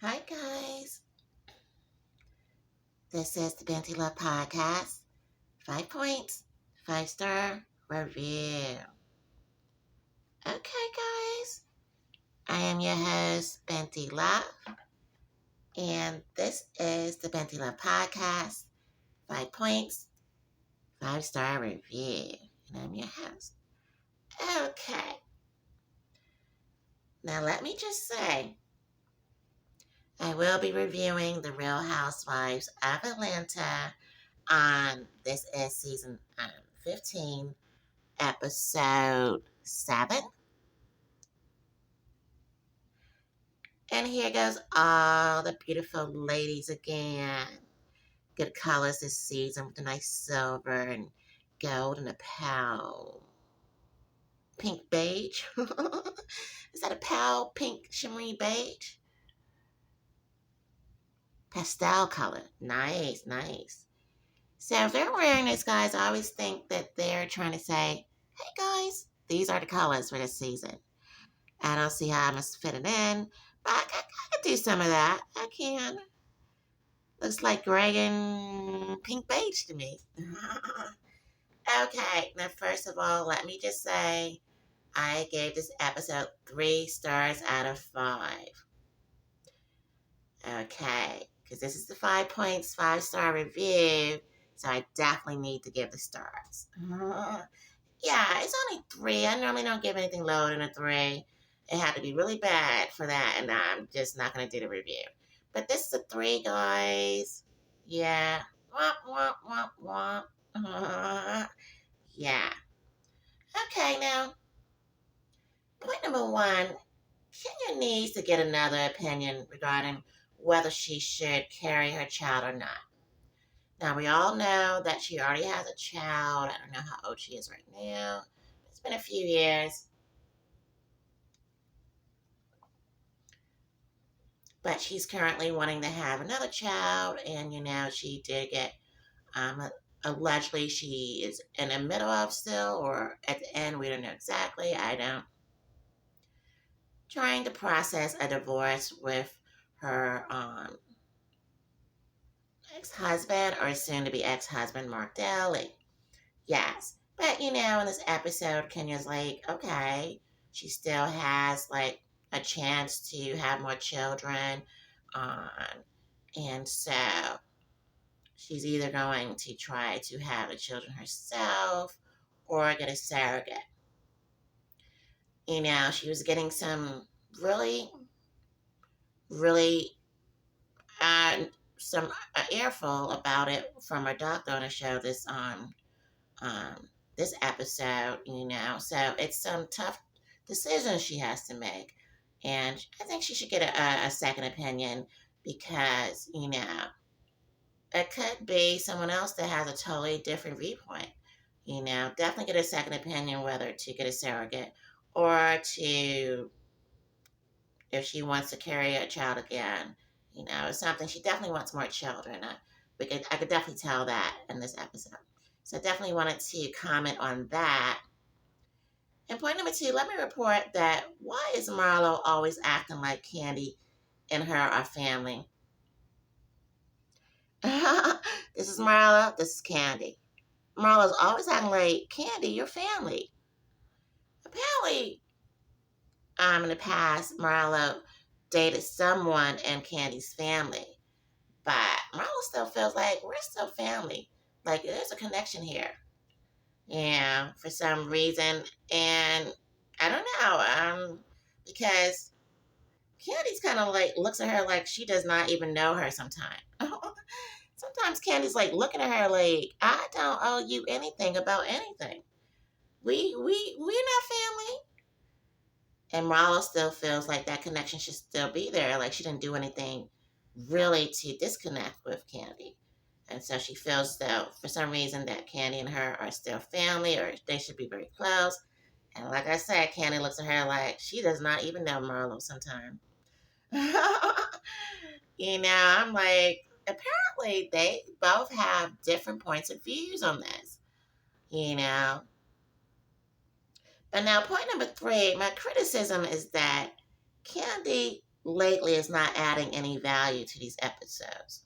Hi guys, this is the Binti Love Podcast, 5 Points, 5-star review. Okay guys, I am your host, Binti Love, and this is the Binti Love Podcast, 5 Points, 5-star review, and I'm your host. Okay, now let me just say, I will be reviewing The Real Housewives of Atlanta on, this is season 15, episode 7. And here goes all the beautiful ladies again. Good colors this season with a nice silver and gold and a pale pink beige. Is that a pale pink shimmery beige? Pastel color. Nice, nice. So if they're wearing this, guys, I always think that they're trying to say, hey guys, these are the colors for this season. I don't see how I must fit it in, but I can do some of that. I can. Looks like gray and pink beige to me. Okay, now first of all, let me just say I gave this episode 3 stars out of 5. Okay, because this is the 5 Points 5-star review, so I definitely need to give the stars. Yeah, it's only 3. I normally don't give anything lower than a 3. It had to be really bad for that, and I'm just not going to do the review. But this is a 3, guys. Yeah. Womp, womp, womp, womp. Yeah. Okay, now, point number 1. Kenya needs to get another opinion regarding whether she should carry her child or not. Now, we all know that she already has a child. I don't know how old she is right now. It's been a few years. But she's currently wanting to have another child, and she did get, allegedly she is in the middle of still, or at the end, we don't know exactly. I don't. Trying to process a divorce with her ex-husband, or soon to be ex-husband, Mark Daly. Yes. But in this episode, Kenya's like, okay, she still has like a chance to have more children. And so she's either going to try to have the children herself or get a surrogate. She was getting some really, really some earful about it from her doctor on the show this episode. So it's some tough decisions she has to make, and I think she should get a second opinion because it could be someone else that has a totally different viewpoint. Definitely get a second opinion whether to get a surrogate or to, if she wants to carry a child again. It's something, she definitely wants more children. I could definitely tell that in this episode. So I definitely wanted to comment on that. And point number 2, let me report that why is Marlo always acting like Candy and her are family? This is Marlo, this is Candy. Marlo's always acting like, Candy, you're family. Apparently, in the past, Marlo dated someone in Candy's family. But Marlo still feels like we're still family. Like, there's a connection here. Yeah, for some reason. And I don't know, because Candy's kind of like looks at her like she does not even know her sometimes. Sometimes Candy's like looking at her like, I don't owe you anything about anything. We're not family. And Marlo still feels like that connection should still be there. Like she didn't do anything really to disconnect with Candy. And so she feels that for some reason that Candy and her are still family, or they should be very close. And like I said, Candy looks at her like she does not even know Marlo sometimes. I'm like, apparently they both have different points of views on this. But now point number 3, my criticism is that Candy lately is not adding any value to these episodes.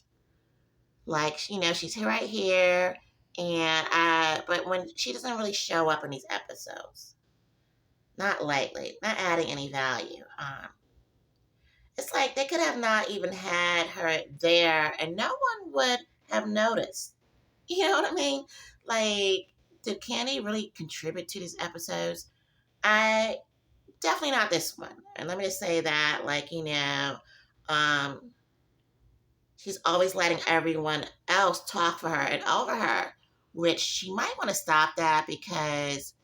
Like, she's right here, but when she doesn't really show up in these episodes, not lately, not adding any value. It's like they could have not even had her there, and no one would have noticed. You know what I mean? Like, did Candy really contribute to these episodes? I definitely not this one. And let me just say that, like, um, she's always letting everyone else talk for her and over her, which she might want to stop that because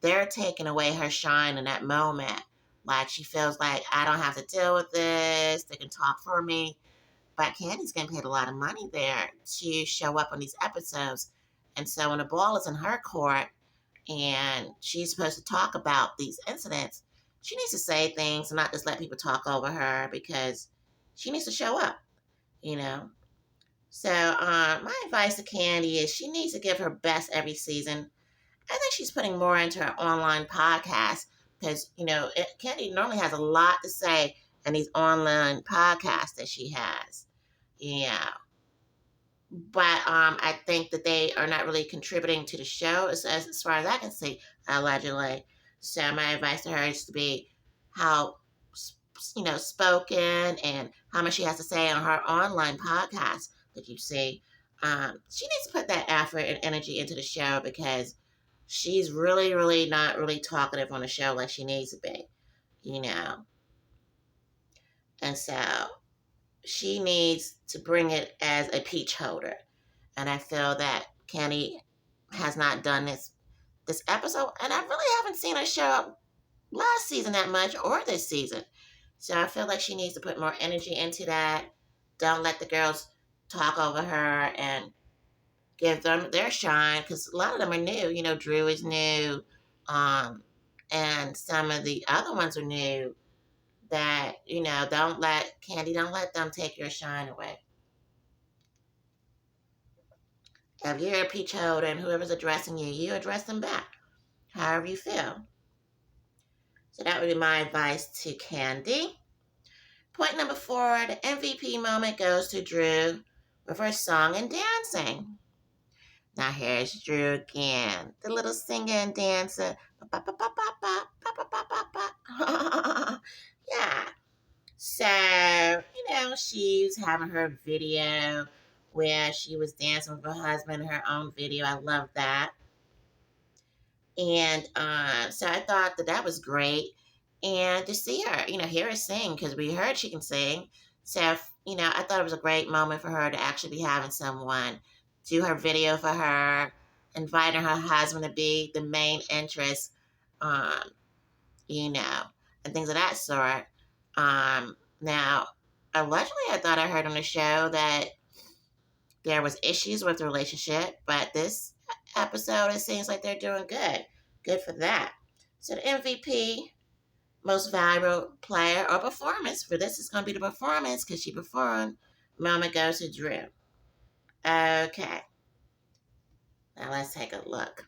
they're taking away her shine in that moment. Like, she feels like, I don't have to deal with this. They can talk for me. But Candy's getting paid a lot of money there to show up on these episodes. And so when the ball is in her court and she's supposed to talk about these incidents, she needs to say things and not just let people talk over her because she needs to show up, you know? So my advice to Candy is she needs to give her best every season. I think she's putting more into her online podcast because, Candy normally has a lot to say in these online podcasts that she has. Yeah. But I think that they are not really contributing to the show as far as I can see, allegedly. So my advice to her is to be how, spoken and how much she has to say on her online podcast that you see. She needs to put that effort and energy into the show because she's really, really not really talkative on the show like she needs to be, you know. And so she needs to bring it as a peach holder. And I feel that Candy has not done this episode. And I really haven't seen her show up last season that much or this season. So I feel like she needs to put more energy into that. Don't let the girls talk over her and give them their shine because a lot of them are new. Drew is new. And some of the other ones are new that, don't let them take your shine away. If you're a peach holder and whoever's addressing you, you address them back, however you feel. So that would be my advice to Candy. Point number 4, the MVP moment goes to Drew with her song and dancing. Now here's Drew again, the little singer and dancer. Yeah. So, she's having her video where she was dancing with her husband, her own video. I love that. And so I thought that was great. And to see her, hear her sing, because we heard she can sing. So, I thought it was a great moment for her to actually be having someone do her video for her, inviting her husband to be the main interest, um, and things of that sort. Now, allegedly, I thought I heard on the show that there was issues with the relationship, but this episode, it seems like they're doing good. Good for that. So the MVP, most valuable player or performance, for this is going to be the performance because she performed, moment goes to Drew. Okay. Now let's take a look.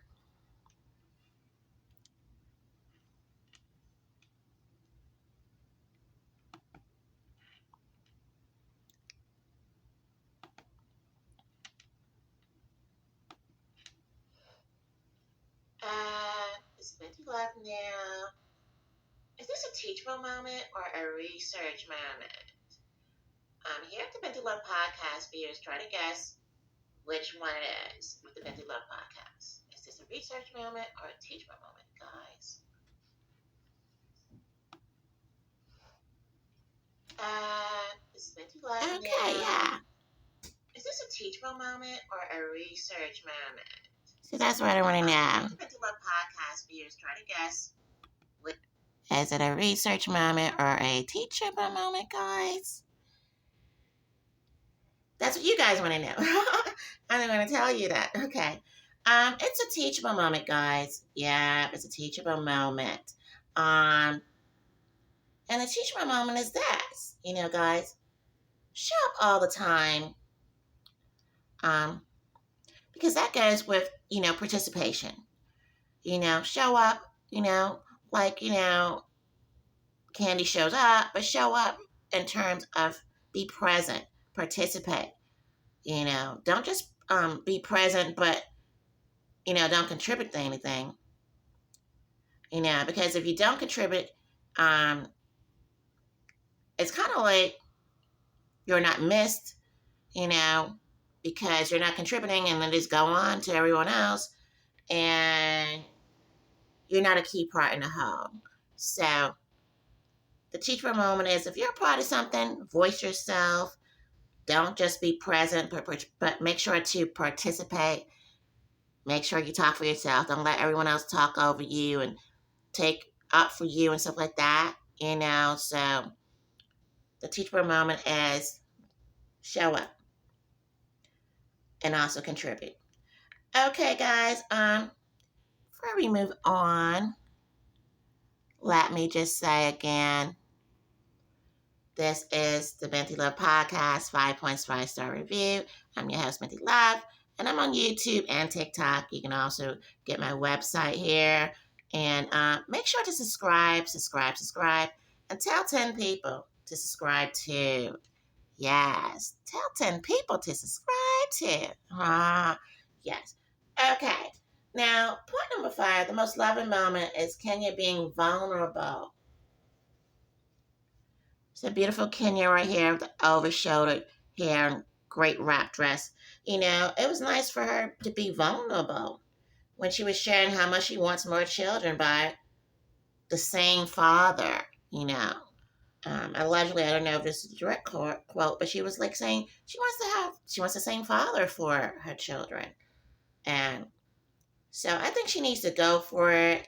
Is Binti live now? Is this a teachable moment or a research moment? Here at the Binti Love Podcast, viewers try to guess which one it is with the Binti Love Podcast. Is this a research moment or a teachable moment, guys? Is Binti live now? Okay, yeah. Is this a teachable moment or a research moment? So that's what I want to know. The Binti Love Podcast, viewers try to guess. Is it a research moment or a teachable moment, guys? That's what you guys want to know. I'm going to tell you that. Okay. It's a teachable moment, guys. Yeah, it's a teachable moment. And the teachable moment is this. Guys, show up all the time. Because that goes with, participation. Show up, like, Candy shows up, but show up in terms of be present, participate. Don't just be present, but don't contribute to anything. Because if you don't contribute, um, it's kind of like you're not missed, you know, because you're not contributing, and then just go on to everyone else, and you're not a key part in the whole. So the teachable moment is, if you're a part of something, voice yourself. Don't just be present, but make sure to participate. Make sure you talk for yourself. Don't let everyone else talk over you and take up for you and stuff like that. So the teachable moment is show up and also contribute. Okay, guys. Before we move on, let me just say again, this is the Binti Love Podcast, 5 Points, 5-Star Review. I'm your host, Binti Love, and I'm on YouTube and TikTok. You can also get my website here. And make sure to subscribe, and tell 10 people to subscribe to. Yes, tell 10 people to subscribe to. Yes. Okay. Now, point number 5, the most loving moment is Kenya being vulnerable. It's a beautiful Kenya right here with the over-shouldered hair and great wrap dress. It was nice for her to be vulnerable when she was sharing how much she wants more children by the same father, Allegedly, I don't know if this is a direct quote, but she was like saying she wants the same father for her children. And so I think she needs to go for it,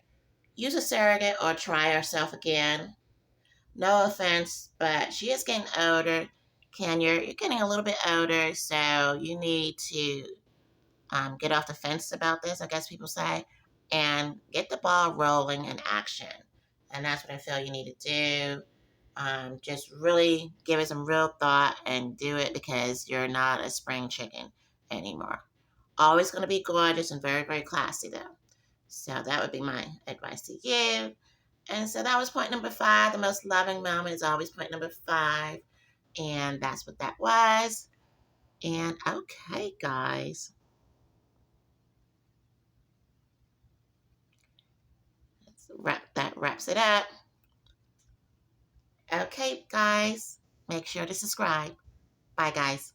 use a surrogate, or try herself again. No offense, but she is getting older. You're getting a little bit older, so you need to get off the fence about this, I guess people say, and get the ball rolling in action. And that's what I feel you need to do. Just really give it some real thought and do it, because you're not a spring chicken anymore. Always going to be gorgeous and very, very classy, though. So that would be my advice to you. And so that was point number 5. The most loving moment is always point number 5. And that's what that was. And okay, guys. That wraps it up. Okay, guys. Make sure to subscribe. Bye, guys.